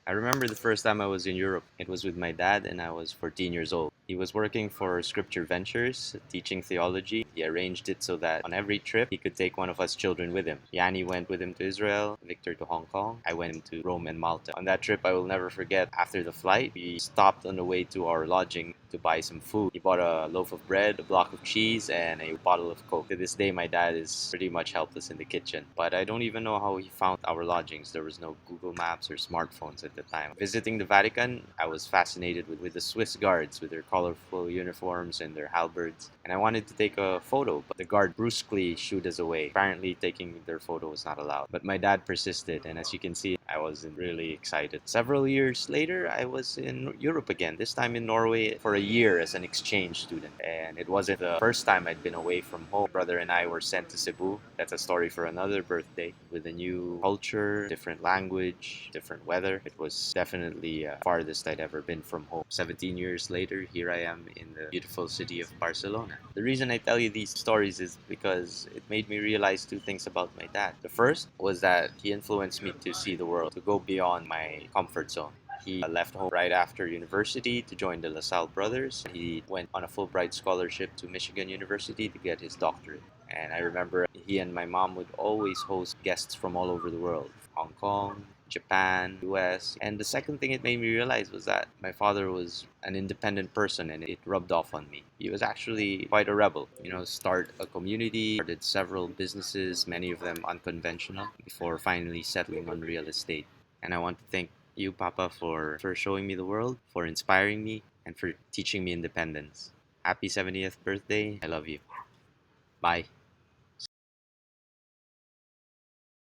I remember the first time I was in Europe. It was with my dad, and I was 14 years old. He was working for Scripture Ventures, teaching theology. He arranged it so that on every trip, he could take one of us children with him. Yanni went with him to Israel, Victor to Hong Kong. I went to Rome and Malta. On that trip, I will never forget, after the flight, we stopped on the way to our lodging to buy some food. He bought a loaf of bread, a block of cheese, and a bottle of Coke. To this day, my dad is pretty much helpless in the kitchen. But I don't even know how he found our lodgings. There was no Google Maps or smartphones at the time. Visiting the Vatican, I was fascinated with the Swiss guards, with their colorful uniforms and their halberds. And I wanted to take a photo, but the guard brusquely shooed us away. Apparently, taking their photo was not allowed. But my dad persisted, and as you can see, I wasn't really excited. Several years later, I was in Europe again, this time in Norway for a year as an exchange student. And it wasn't the first time I'd been away from home. My brother and I were sent to Cebu. That's a story for another birthday. With a new culture, different language, different weather. It was definitely farthest I'd ever been from home. 17 years later, here I am in the beautiful city of Barcelona. The reason I tell you these stories is because it made me realize two things about my dad. The first was that he influenced me to see the world, to go beyond my comfort zone. He left home right after university to join the LaSalle brothers. He went on a Fulbright scholarship to Michigan University to get his doctorate. And I remember he and my mom would always host guests from all over the world, Hong Kong, Japan, US. And the second thing it made me realize was that my father was an independent person, and it rubbed off on me. He was actually quite a rebel. Start a community, started several businesses, many of them unconventional, before finally settling on real estate. And I want to thank you, Papa, for showing me the world, for inspiring me, and for teaching me independence. Happy 70th birthday. I love you. Bye.